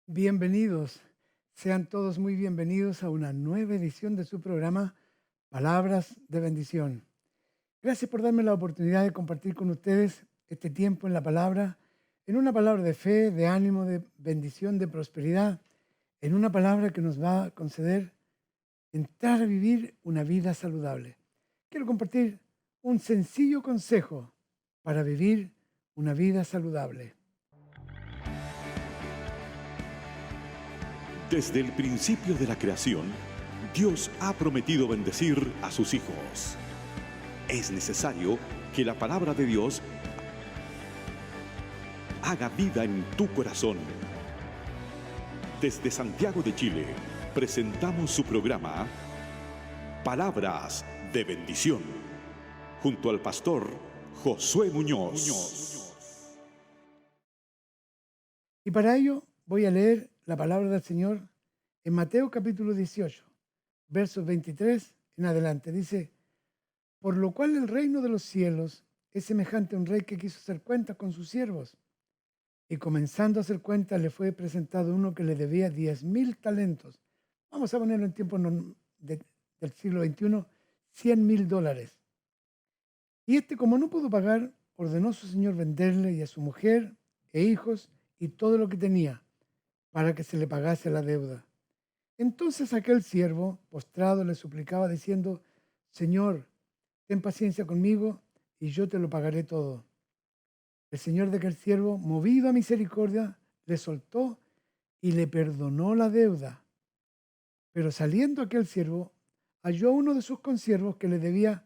Bienvenidos, sean todos muy bienvenidos a una nueva edición de su programa Palabras de Bendición. Gracias por darme la oportunidad de compartir con ustedes este tiempo en la palabra, en una palabra de fe, de ánimo, de bendición, de prosperidad, en una palabra que nos va a conceder entrar a vivir una vida saludable. Quiero compartir un sencillo consejo para vivir una vida saludable. Desde el principio de la creación, Dios ha prometido bendecir a sus hijos. Es necesario que la palabra de Dios haga vida en tu corazón. Desde Santiago de Chile, presentamos su programa Palabras de Bendición, junto al pastor Josué Muñoz. Y para ello voy a leer la palabra del Señor en Mateo capítulo 18, versos 23 en adelante. Dice, por lo cual el reino de los cielos es semejante a un rey que quiso hacer cuentas con sus siervos. Y comenzando a hacer cuentas le fue presentado uno que le debía 10.000 talentos. Vamos a ponerlo en tiempo del siglo XXI, $100.000. Y este, como no pudo pagar, ordenó a su señor venderle y a su mujer e hijos y todo lo que tenía para que se le pagase la deuda. Entonces aquel siervo, postrado, le suplicaba diciendo, Señor, ten paciencia conmigo y yo te lo pagaré todo. El señor de aquel siervo, movido a misericordia, le soltó y le perdonó la deuda. Pero saliendo aquel siervo, halló a uno de sus consiervos que le debía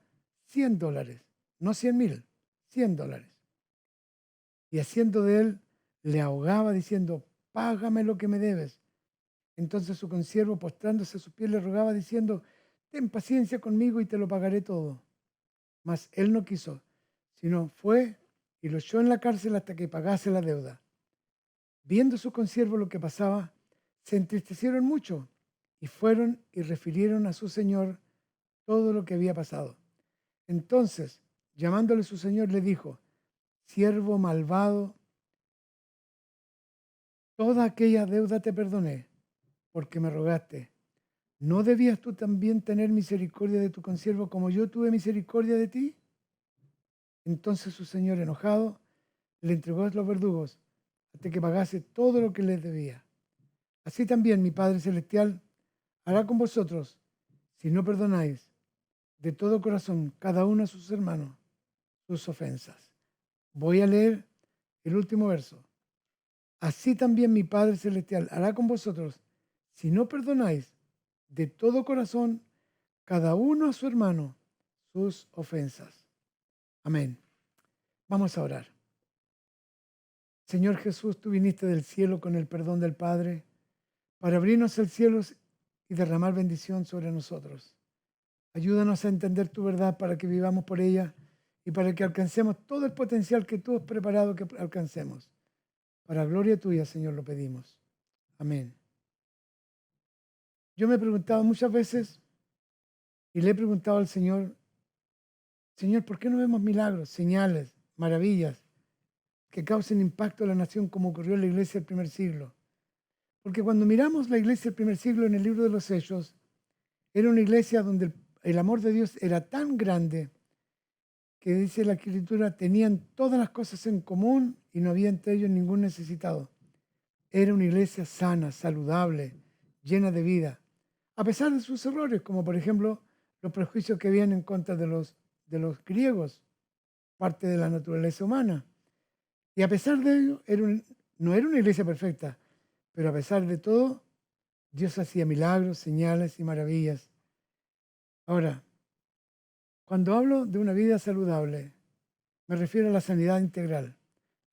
$100, no 100.000, $100. Y haciendo de él, le ahogaba diciendo, págame lo que me debes. Entonces su consiervo, postrándose a sus pies, le rogaba diciendo, ten paciencia conmigo y te lo pagaré todo. Mas él no quiso, sino fue y lo echó en la cárcel hasta que pagase la deuda. Viendo sus consiervos lo que pasaba, se entristecieron mucho y fueron y refirieron a su señor todo lo que había pasado. Entonces, llamándole su señor, le dijo, siervo malvado, toda aquella deuda te perdoné, porque me rogaste. ¿No debías tú también tener misericordia de tu consiervo como yo tuve misericordia de ti? Entonces su señor, enojado, le entregó a los verdugos hasta que pagase todo lo que les debía. Así también mi Padre Celestial hará con vosotros si no perdonáis de todo corazón cada uno a sus hermanos sus ofensas. Voy a leer el último verso. Así también mi Padre Celestial hará con vosotros si no perdonáis de todo corazón cada uno a su hermano sus ofensas. Amén. Vamos a orar. Señor Jesús, tú viniste del cielo con el perdón del Padre para abrirnos el cielo y derramar bendición sobre nosotros. Ayúdanos a entender tu verdad para que vivamos por ella y para que alcancemos todo el potencial que tú has preparado que alcancemos. Para gloria tuya, Señor, lo pedimos. Amén. Yo me he preguntado muchas veces y le he preguntado al Señor, Señor, ¿por qué no vemos milagros, señales, maravillas que causen impacto en la nación como ocurrió en la iglesia del primer siglo? Porque cuando miramos la iglesia del primer siglo en el libro de los Hechos, era una iglesia donde el amor de Dios era tan grande que dice la Escritura, tenían todas las cosas en común y no había entre ellos ningún necesitado. Era una iglesia sana, saludable, llena de vida, a pesar de sus errores, como por ejemplo los prejuicios que habían en contra de los griegos, parte de la naturaleza humana. Y a pesar de ello, no era una iglesia perfecta, pero a pesar de todo, Dios hacía milagros, señales y maravillas. Ahora, cuando hablo de una vida saludable, me refiero a la sanidad integral,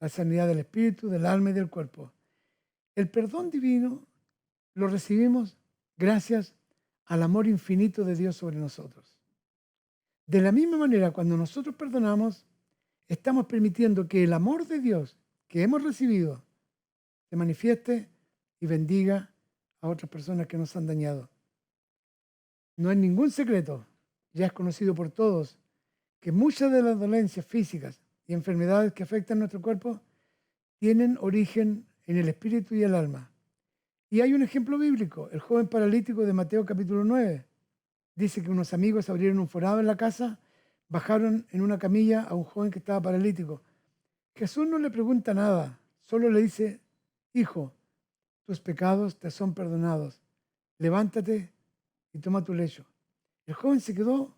la sanidad del espíritu, del alma y del cuerpo. El perdón divino lo recibimos gracias al amor infinito de Dios sobre nosotros. De la misma manera, cuando nosotros perdonamos, estamos permitiendo que el amor de Dios que hemos recibido se manifieste y bendiga a otras personas que nos han dañado. No es ningún secreto, ya es conocido por todos, que muchas de las dolencias físicas y enfermedades que afectan nuestro cuerpo tienen origen en el espíritu y el alma. Y hay un ejemplo bíblico, el joven paralítico de Mateo capítulo 9. Dice que unos amigos abrieron un forado en la casa, bajaron en una camilla a un joven que estaba paralítico. Jesús no le pregunta nada, solo le dice, hijo, tus pecados te son perdonados. Levántate y toma tu lecho. El joven se quedó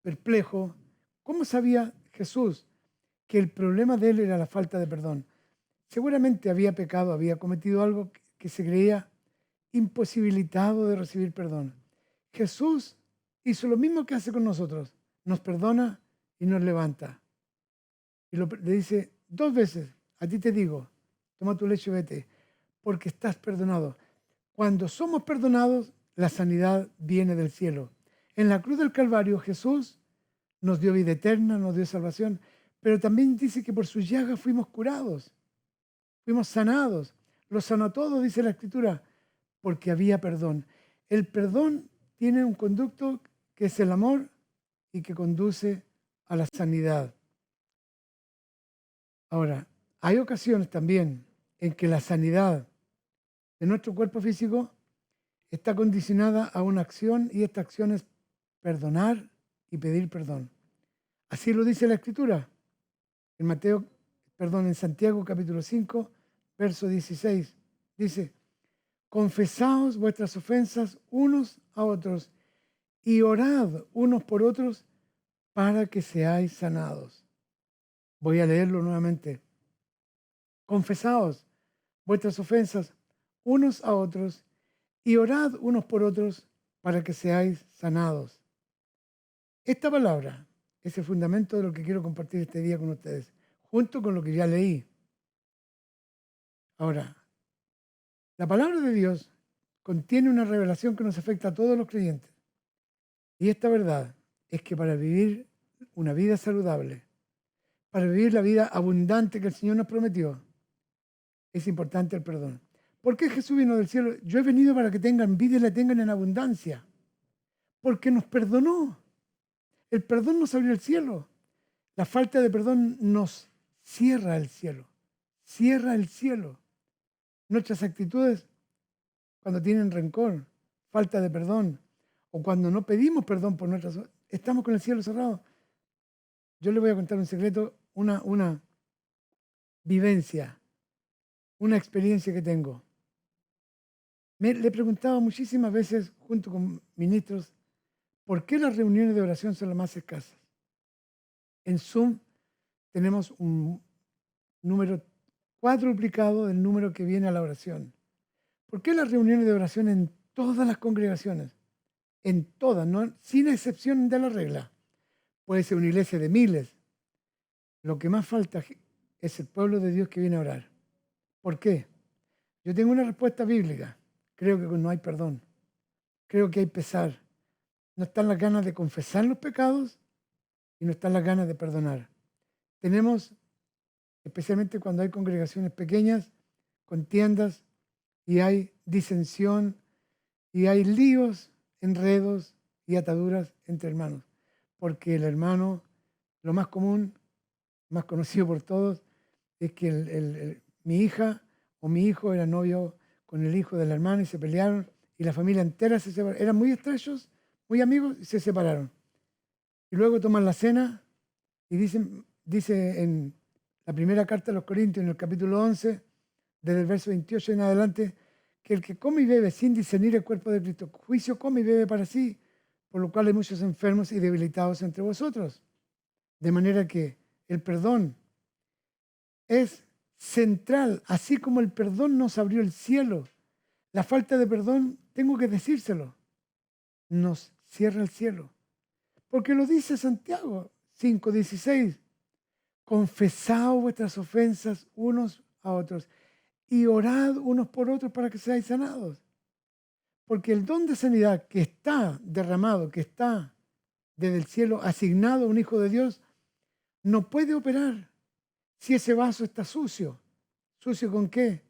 perplejo. ¿Cómo sabía Jesús que el problema de él era la falta de perdón? Seguramente había pecado, había cometido algo que se creía imposibilitado de recibir perdón. Jesús hizo lo mismo que hace con nosotros. Nos perdona y nos levanta. Y le dice 2 veces, a ti te digo, toma tu lecho y vete, porque estás perdonado. Cuando somos perdonados, la sanidad viene del cielo. En la cruz del Calvario, Jesús nos dio vida eterna, nos dio salvación, pero también dice que por sus llagas fuimos curados, fuimos sanados. Lo sanó todo, dice la Escritura, porque había perdón. El perdón tiene un conducto que es el amor y que conduce a la sanidad. Ahora, hay ocasiones también en que la sanidad de nuestro cuerpo físico está condicionada a una acción y esta acción es perdonar y pedir perdón. Así lo dice la Escritura en Santiago capítulo 5, verso 16. Dice, confesaos vuestras ofensas unos a otros y orad unos por otros para que seáis sanados. Voy a leerlo nuevamente. Confesaos vuestras ofensas unos a otros y orad unos por otros para que seáis sanados. Esta palabra es el fundamento de lo que quiero compartir este día con ustedes, junto con lo que ya leí. Ahora, la palabra de Dios contiene una revelación que nos afecta a todos los creyentes. Y esta verdad es que para vivir una vida saludable, para vivir la vida abundante que el Señor nos prometió, es importante el perdón. ¿Por qué Jesús vino del cielo? Yo he venido para que tengan vida y la tengan en abundancia. Porque nos perdonó. El perdón nos abrió el cielo. La falta de perdón nos cierra el cielo. Cierra el cielo. Nuestras actitudes, cuando tienen rencor, falta de perdón, o cuando no pedimos perdón por nuestras... Estamos con el cielo cerrado. Yo le voy a contar un secreto, una vivencia, una experiencia que tengo. Le he preguntado muchísimas veces, junto con ministros, ¿por qué las reuniones de oración son las más escasas? En Zoom tenemos un número cuadruplicado del número que viene a la oración. ¿Por qué las reuniones de oración en todas las congregaciones? En todas, ¿no? Sin excepción de la regla. Puede ser una iglesia de miles. Lo que más falta es el pueblo de Dios que viene a orar. ¿Por qué? Yo tengo una respuesta bíblica. Creo que no hay perdón. Creo que hay pesar. No están las ganas de confesar los pecados y no están las ganas de perdonar. Tenemos, especialmente cuando hay congregaciones pequeñas, contiendas, y hay disensión, y hay líos, enredos y ataduras entre hermanos. Porque el hermano, lo más común, más conocido por todos, es que mi hija o mi hijo era novio con el hijo de la hermana y se pelearon y la familia entera se separó. Eran muy estrechos, muy amigos y se separaron. Y luego toman la cena y dice en la primera carta a los Corintios, en el capítulo 11, desde el verso 28 en adelante, que el que come y bebe sin discernir el cuerpo de Cristo, juicio come y bebe para sí, por lo cual hay muchos enfermos y debilitados entre vosotros. De manera que el perdón es central, así como el perdón nos abrió el cielo. La falta de perdón, tengo que decírselo, nos cierra el cielo. Porque lo dice Santiago 5:16. Confesaos vuestras ofensas unos a otros y orad unos por otros para que seáis sanados. Porque el don de sanidad que está derramado, que está desde el cielo asignado a un hijo de Dios, no puede operar si ese vaso está sucio. ¿Sucio con qué?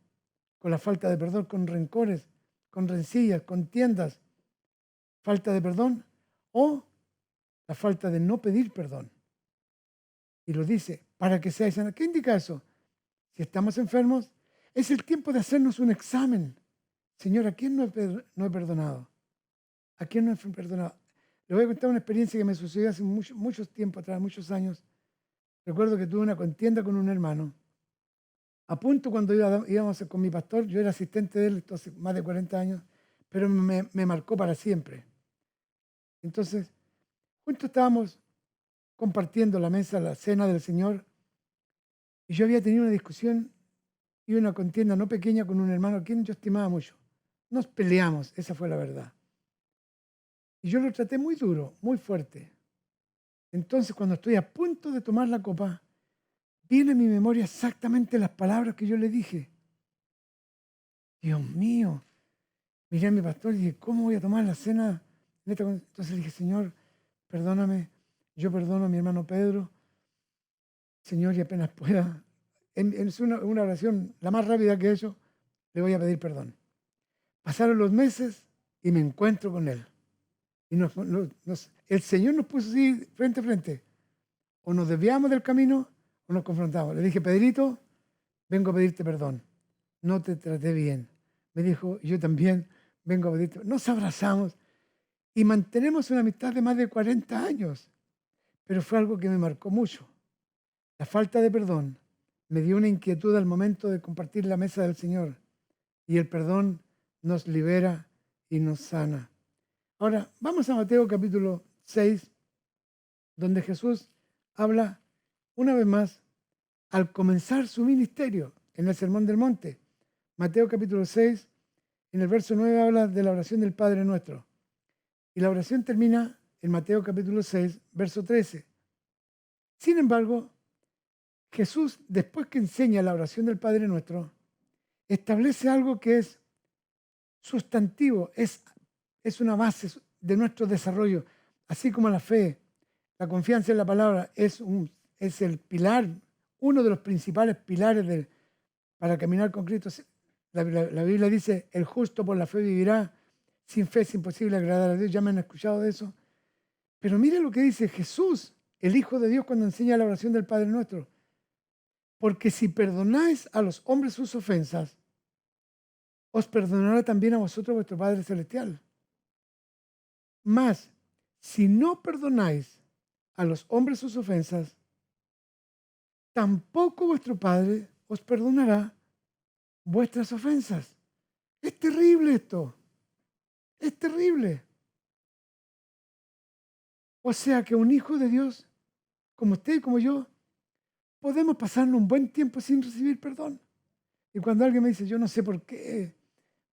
Con la falta de perdón, con rencores, con rencillas, contiendas, falta de perdón o la falta de no pedir perdón. Y lo dice, para que seáis sanados. ¿Qué indica eso? Si estamos enfermos, es el tiempo de hacernos un examen. Señor, ¿a quién no he perdonado? ¿A quién no he perdonado? Le voy a contar una experiencia que me sucedió hace muchos tiempo atrás, muchos años. Recuerdo que tuve una contienda con un hermano. A punto cuando íbamos con mi pastor, yo era asistente de él, entonces más de 40 años, pero me marcó para siempre. Entonces, juntos estábamos compartiendo la mesa, la cena del Señor, y yo había tenido una discusión y una contienda no pequeña con un hermano a quien yo estimaba mucho. Nos peleamos, esa fue la verdad. Y yo lo traté muy duro, muy fuerte. Entonces, cuando estoy a punto de tomar la copa, viene a mi memoria exactamente las palabras que yo le dije. Dios mío, miré a mi pastor y dije, ¿cómo voy a tomar la cena? Entonces le dije, Señor, perdóname, yo perdono a mi hermano Pedro, Señor, y apenas pueda, es una oración la más rápida que he hecho, le voy a pedir perdón. Pasaron los meses y me encuentro con él. Y el Señor nos puso así frente a frente. O nos desviamos del camino o nos confrontamos. Le dije, Pedrito, vengo a pedirte perdón. No te traté bien. Me dijo, yo también vengo a pedirte perdón. Nos abrazamos y mantenemos una amistad de más de 40 años. Pero fue algo que me marcó mucho. La falta de perdón me dio una inquietud al momento de compartir la mesa del Señor. Y el perdón nos libera y nos sana. Ahora, vamos a Mateo capítulo 6, donde Jesús habla una vez más al comenzar su ministerio en el Sermón del Monte. Mateo capítulo 6, en el verso 9 habla de la oración del Padre Nuestro. Y la oración termina en Mateo capítulo 6, verso 13. Sin embargo, Jesús, después que enseña la oración del Padre Nuestro, establece algo que es sustantivo, es una base de nuestro desarrollo, así como la fe, la confianza en la palabra es el pilar, uno de los principales pilares para caminar con Cristo. La Biblia dice, el justo por la fe vivirá, sin fe es imposible agradar a Dios, ya me han escuchado de eso. Pero mire lo que dice Jesús, el Hijo de Dios, cuando enseña la oración del Padre Nuestro. Porque si perdonáis a los hombres sus ofensas, os perdonará también a vosotros vuestro Padre Celestial. Mas, si no perdonáis a los hombres sus ofensas, tampoco vuestro Padre os perdonará vuestras ofensas. Es terrible esto. Es terrible. O sea que un hijo de Dios, como usted y como yo, podemos pasarnos un buen tiempo sin recibir perdón. Y cuando alguien me dice, yo no sé por qué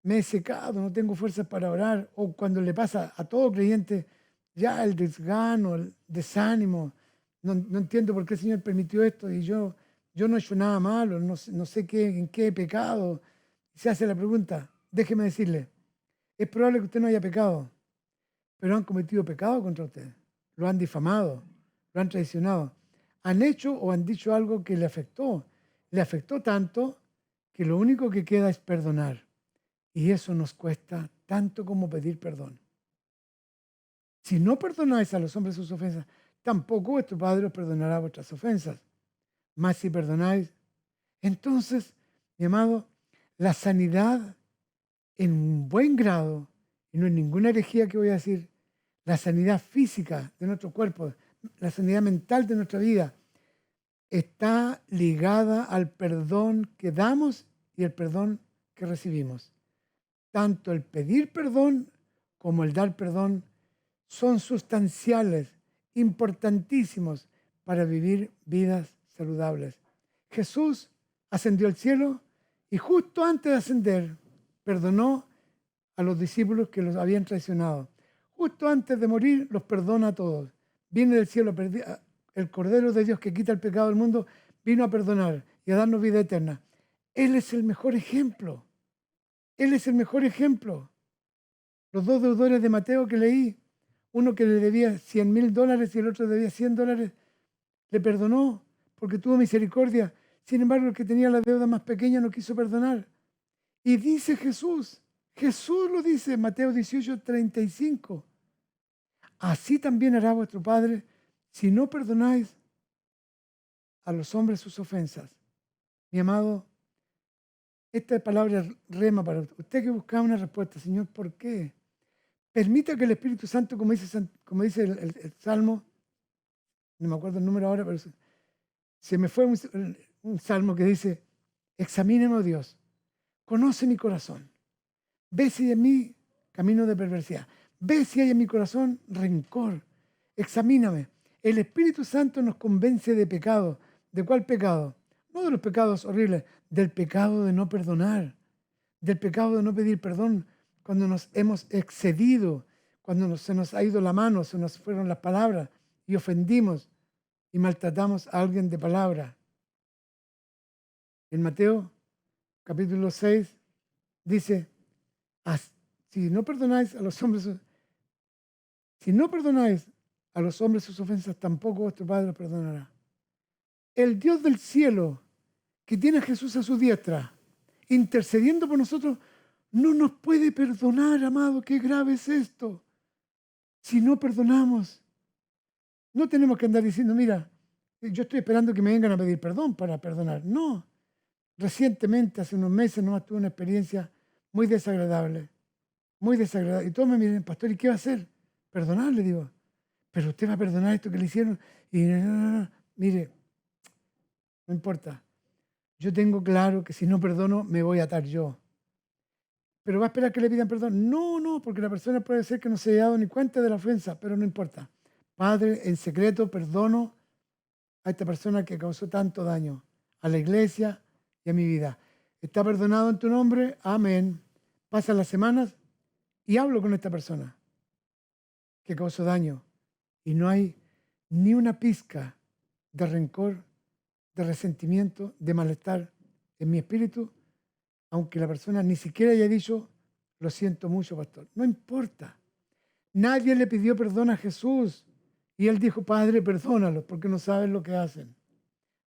me he secado, no tengo fuerzas para orar, o cuando le pasa a todo creyente ya el desgano, el desánimo, no entiendo por qué el Señor permitió esto y yo no he hecho nada malo, no sé en qué he pecado. Y se hace la pregunta, déjeme decirle, es probable que usted no haya pecado, pero han cometido pecado contra usted, lo han difamado, lo han traicionado, han hecho o han dicho algo que le afectó tanto que lo único que queda es perdonar. Y eso nos cuesta tanto como pedir perdón. Si no perdonáis a los hombres sus ofensas, tampoco vuestro Padre os perdonará vuestras ofensas. Mas si perdonáis, entonces, mi amado, la sanidad en un buen grado, y no en ninguna herejía que voy a decir, la sanidad física de nuestro cuerpo, la sanidad mental de nuestra vida, está ligada al perdón que damos y el perdón que recibimos. Tanto el pedir perdón como el dar perdón son sustanciales, importantísimos para vivir vidas saludables. Jesús ascendió al cielo y justo antes de ascender perdonó a los discípulos que los habían traicionado. Justo antes de morir los perdona a todos. Viene del cielo, el Cordero de Dios que quita el pecado del mundo, vino a perdonar y a darnos vida eterna. Él es el mejor ejemplo. Él es el mejor ejemplo. Los dos deudores de Mateo que leí, uno que le debía $100,000 y el otro debía $100, le perdonó porque tuvo misericordia. Sin embargo, el que tenía la deuda más pequeña no quiso perdonar. Y dice Jesús lo dice en Mateo 18:35. Así también hará vuestro Padre si no perdonáis a los hombres sus ofensas. Mi amado, Esta palabra es rema para usted que buscaba una respuesta. Señor, ¿por qué? Permita que el Espíritu Santo, como dice el Salmo, no me acuerdo el número ahora, pero se me fue un salmo que dice, examíneme, oh Dios, conoce mi corazón, ve si hay en mí camino de perversidad, ve si hay en mi corazón rencor, examíname. El Espíritu Santo nos convence de pecado. ¿De cuál pecado? No de los pecados horribles, del pecado de no perdonar, del pecado de no pedir perdón cuando nos hemos excedido, cuando se nos ha ido la mano, se nos fueron las palabras y ofendimos y maltratamos a alguien de palabra. En Mateo capítulo 6 dice, si no perdonáis a los hombres, si no perdonáis a los hombres sus ofensas, tampoco vuestro Padre los perdonará. El Dios del cielo, que tiene a Jesús a su diestra, intercediendo por nosotros, no nos puede perdonar, amado. Qué grave es esto. Si no perdonamos, no tenemos que andar diciendo, mira, yo estoy esperando que me vengan a pedir perdón para perdonar. No. Recientemente, hace unos meses, nomás tuve una experiencia muy desagradable. Muy desagradable. Y todos me miran, pastor, ¿y qué va a hacer? Perdonar, le digo. Pero usted va a perdonar esto que le hicieron. Y no. Mire, no importa. Yo tengo claro que si no perdono, me voy a atar yo. ¿Pero va a esperar que le pidan perdón? No, porque la persona puede ser que no se haya dado ni cuenta de la ofensa, pero no importa. Padre, en secreto perdono a esta persona que causó tanto daño a la iglesia y a mi vida. ¿Está perdonado en tu nombre? Amén. Pasan las semanas y hablo con esta persona que causó daño y no hay ni una pizca de rencor, de resentimiento, de malestar en mi espíritu, aunque la persona ni siquiera haya dicho, lo siento mucho, pastor. No importa. Nadie le pidió perdón a Jesús y él dijo, Padre, perdónalos porque no saben lo que hacen.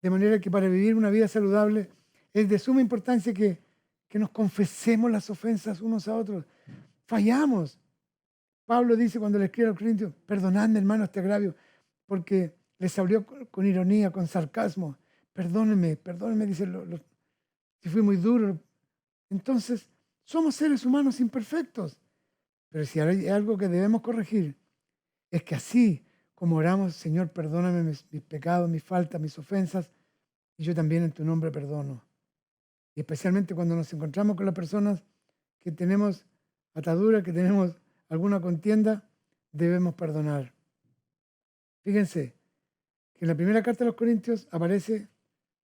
De manera que para vivir una vida saludable es de suma importancia que nos confesemos las ofensas unos a otros. Fallamos. Pablo dice cuando le escribe a los Corintios, perdonadme, hermano, este agravio, porque les habló con ironía, con sarcasmo. Perdónenme, dice, si fui muy duro. Entonces, somos seres humanos imperfectos. Pero si hay algo que debemos corregir, es que así como oramos, Señor, perdóname mis pecados, mis faltas, mis ofensas, y yo también en tu nombre perdono. Y especialmente cuando nos encontramos con las personas que tenemos atadura, que tenemos alguna contienda, debemos perdonar. Fíjense que en la primera carta de los Corintios aparece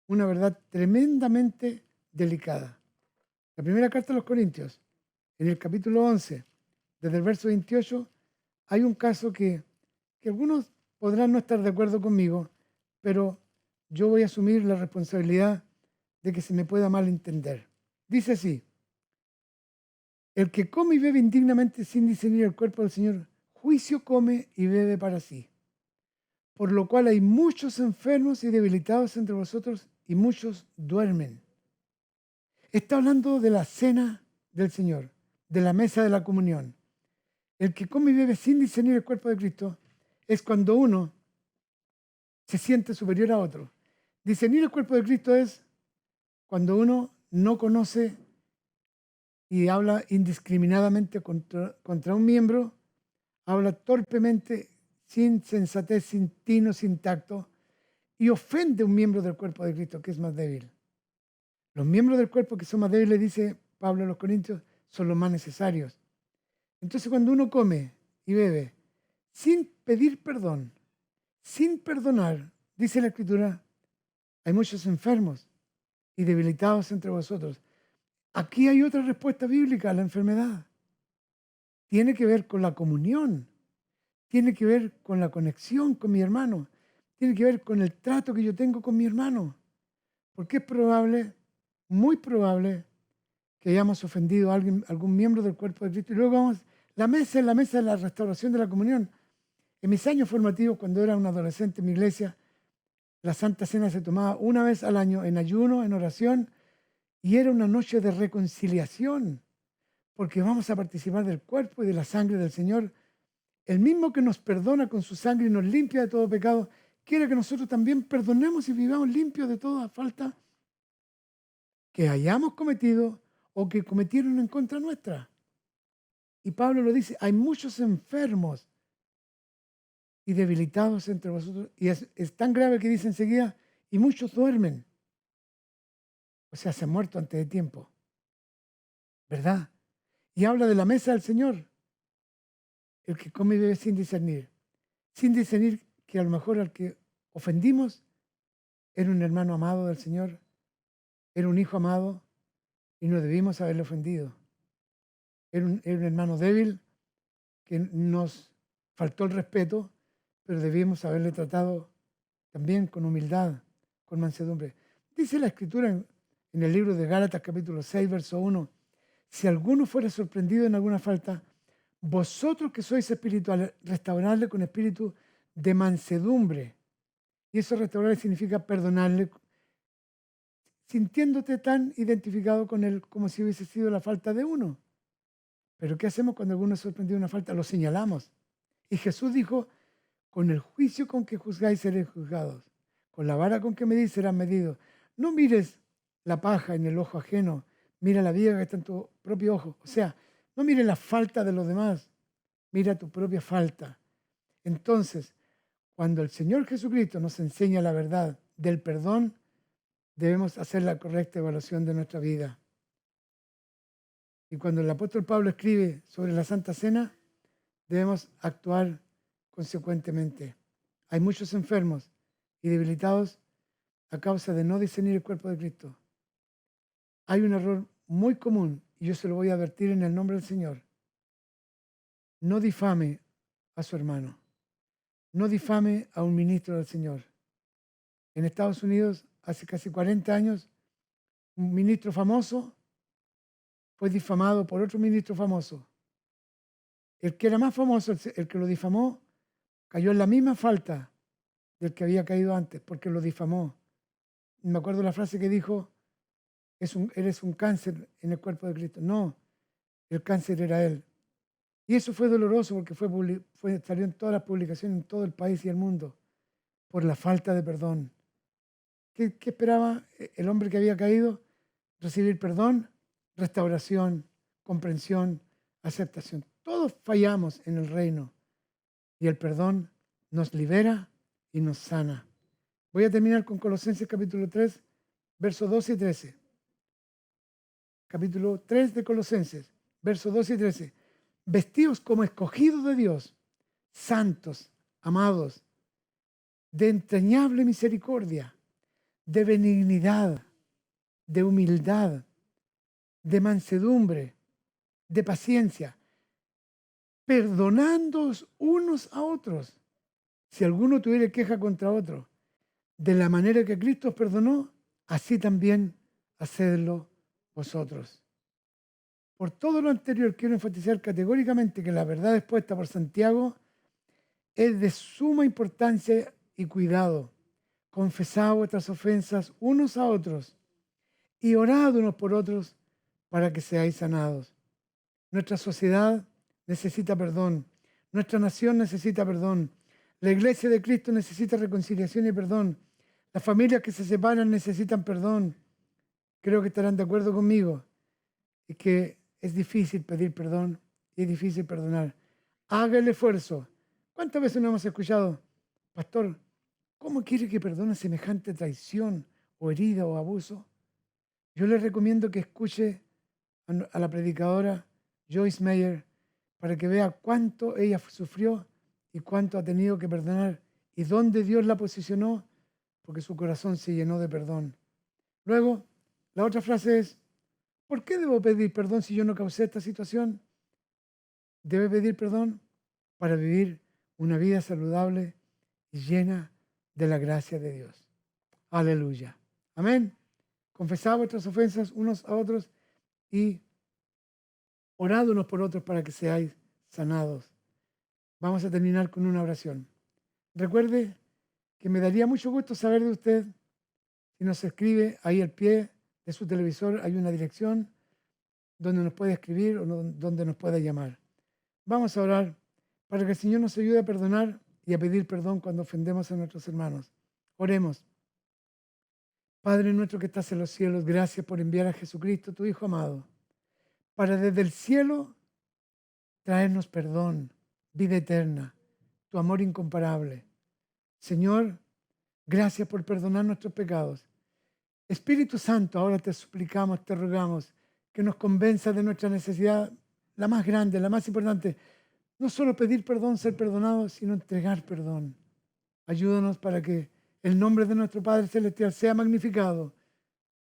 una verdad tremendamente delicada. La primera carta de los Corintios, en el capítulo 11, desde el verso 28, hay un caso que algunos podrán no estar de acuerdo conmigo, pero yo voy a asumir la responsabilidad de que se me pueda malentender. Dice así, el que come y bebe indignamente sin discernir el cuerpo del Señor, juicio come y bebe para sí. Por lo cual hay muchos enfermos y debilitados entre vosotros y muchos duermen. Está hablando de la cena del Señor, de la mesa de la comunión. El que come y bebe sin discernir el cuerpo de Cristo es cuando uno se siente superior a otro. Discernir el cuerpo de Cristo es cuando uno no conoce y habla indiscriminadamente contra un miembro, habla torpemente, sin sensatez, sin tino, sin tacto, y ofende a un miembro del cuerpo de Cristo que es más débil. Los miembros del cuerpo que son más débiles, dice Pablo a los Corintios, son los más necesarios. Entonces cuando uno come y bebe sin pedir perdón, sin perdonar, dice la Escritura, hay muchos enfermos y debilitados entre vosotros. Aquí hay otra respuesta bíblica a la enfermedad. Tiene que ver con la comunión, tiene que ver con la conexión con mi hermano, tiene que ver con el trato que yo tengo con mi hermano. Porque es probable, muy probable, que hayamos ofendido a algún miembro del cuerpo de Cristo. Y luego vamos, la mesa es la mesa de la restauración de la comunión. En mis años formativos, cuando era un adolescente en mi iglesia, la Santa Cena se tomaba una vez al año en ayuno, en oración, y era una noche de reconciliación, porque vamos a participar del cuerpo y de la sangre del Señor. El mismo que nos perdona con su sangre y nos limpia de todo pecado, quiere que nosotros también perdonemos y vivamos limpios de toda falta que hayamos cometido o que cometieron en contra nuestra. Y Pablo lo dice, hay muchos enfermos y debilitados entre vosotros. Y es tan grave que dice enseguida, y muchos duermen. O sea, se han muerto antes de tiempo. ¿Verdad? Y habla de la mesa del Señor. El que come y bebe sin discernir. Sin discernir que a lo mejor al que ofendimos era un hermano amado del Señor, era un hijo amado y no debimos haberle ofendido. Era un hermano débil que nos faltó el respeto, pero debimos haberle tratado también con humildad, con mansedumbre. Dice la Escritura en el libro de Gálatas capítulo 6, verso 1, si alguno fuera sorprendido en alguna falta, vosotros que sois espirituales, restaurarle con espíritu de mansedumbre. Y eso restaurarle significa perdonarle, sintiéndote tan identificado con él como si hubiese sido la falta de uno. Pero ¿qué hacemos cuando alguno es sorprendido en una falta? Lo señalamos. Y Jesús dijo, con el juicio con que juzgáis seréis juzgados. Con la vara con que medís serán medidos. No mires la paja en el ojo ajeno. Mira la viga que está en tu propio ojo. O sea, no mires la falta de los demás. Mira tu propia falta. Entonces, cuando el Señor Jesucristo nos enseña la verdad del perdón, debemos hacer la correcta evaluación de nuestra vida. Y cuando el apóstol Pablo escribe sobre la Santa Cena, debemos actuar consecuentemente. Hay muchos enfermos y debilitados a causa de no discernir el cuerpo de Cristo. Hay un error muy común y yo se lo voy a advertir en el nombre del Señor. No difame a su hermano. No difame a un ministro del Señor. En Estados Unidos, hace casi 40 años, un ministro famoso fue difamado por otro ministro famoso. El que era más famoso, el que lo difamó, cayó en la misma falta del que había caído antes, porque lo difamó. Me acuerdo la frase que dijo, eres un cáncer en el cuerpo de Cristo. No, el cáncer era él. Y eso fue doloroso porque salió en todas las publicaciones en todo el país y el mundo, por la falta de perdón. ¿Qué esperaba el hombre que había caído? Recibir perdón, restauración, comprensión, aceptación. Todos fallamos en el reino y el perdón nos libera y nos sana. Voy a terminar con Colosenses capítulo 3, versos 12 y 13. Capítulo 3 de Colosenses, versos 12 y 13. Vestidos como escogidos de Dios, santos, amados, de entrañable misericordia, de benignidad, de humildad, de mansedumbre, de paciencia, perdonándoos unos a otros, si alguno tuviera queja contra otro, de la manera que Cristo os perdonó, así también hacedlo vosotros. Por todo lo anterior, quiero enfatizar categóricamente que la verdad expuesta por Santiago es de suma importancia y cuidado. Confesad vuestras ofensas unos a otros y orad unos por otros para que seáis sanados. Nuestra sociedad necesita perdón. Nuestra nación necesita perdón. La iglesia de Cristo necesita reconciliación y perdón. Las familias que se separan necesitan perdón. Creo que estarán de acuerdo conmigo. Y que es difícil pedir perdón y es difícil perdonar. Haga el esfuerzo. ¿Cuántas veces no hemos escuchado, pastor, cómo quiere que perdone semejante traición o herida o abuso? Yo le recomiendo que escuche a la predicadora Joyce Meyer para que vea cuánto ella sufrió y cuánto ha tenido que perdonar y dónde Dios la posicionó porque su corazón se llenó de perdón. Luego, la otra frase es, ¿por qué debo pedir perdón si yo no causé esta situación? Debe pedir perdón para vivir una vida saludable y llena de la gracia de Dios. Aleluya. Amén. Confesad vuestras ofensas unos a otros y orad unos por otros para que seáis sanados. Vamos a terminar con una oración. Recuerde que me daría mucho gusto saber de usted si nos escribe ahí al pie de su televisor. Hay una dirección donde nos puede escribir o donde nos puede llamar. Vamos a orar para que el Señor nos ayude a perdonar y a pedir perdón cuando ofendemos a nuestros hermanos. Oremos. Padre nuestro que estás en los cielos, gracias por enviar a Jesucristo, tu Hijo amado, para desde el cielo traernos perdón, vida eterna, tu amor incomparable. Señor, gracias por perdonar nuestros pecados. Espíritu Santo, ahora te suplicamos, te rogamos que nos convenza de nuestra necesidad, la más grande, la más importante. No solo pedir perdón, ser perdonados, sino entregar perdón. Ayúdanos para que el nombre de nuestro Padre Celestial sea magnificado.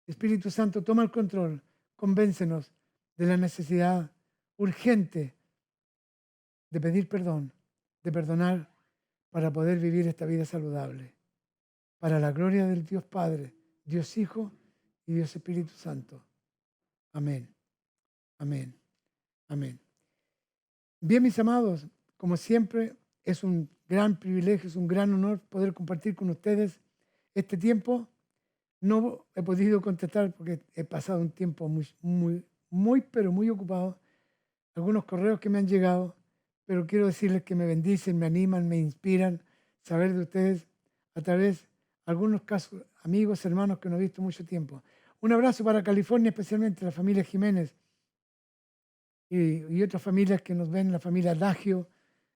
Espíritu Santo, toma el control. Convéncenos de la necesidad urgente de pedir perdón, de perdonar para poder vivir esta vida saludable. Para la gloria del Dios Padre, Dios Hijo y Dios Espíritu Santo. Amén. Amén. Amén. Bien, mis amados, como siempre, es un gran privilegio, es un gran honor poder compartir con ustedes este tiempo. No he podido contestar porque he pasado un tiempo pero muy ocupado. Algunos correos que me han llegado, pero quiero decirles que me bendicen, me animan, me inspiran saber de ustedes a través de algunos casos, amigos, hermanos que no he visto mucho tiempo. Un abrazo para California, especialmente la familia Jiménez y otras familias que nos ven, la familia Adagio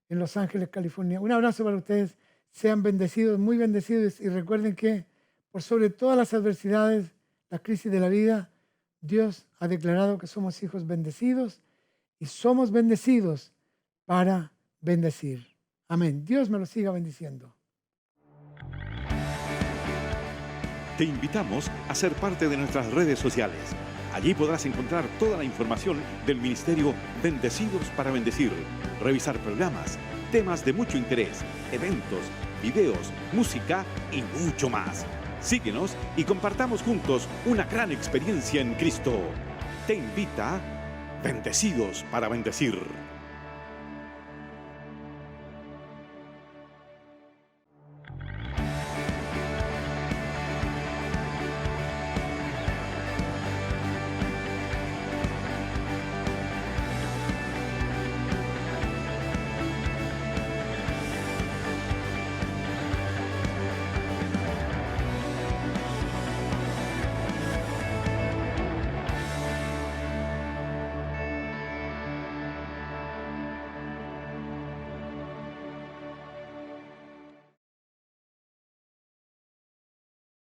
en Los Ángeles, California. Un abrazo para ustedes, sean bendecidos, muy bendecidos, y recuerden que por sobre todas las adversidades, las crisis de la vida, Dios ha declarado que somos hijos bendecidos y somos bendecidos para bendecir. Amén. Dios me lo siga bendiciendo. Te invitamos a ser parte de nuestras redes sociales. Allí podrás encontrar toda la información del Ministerio Bendecidos para Bendecir, revisar programas, temas de mucho interés, eventos, videos, música y mucho más. Síguenos y compartamos juntos una gran experiencia en Cristo. Te invita Bendecidos para Bendecir.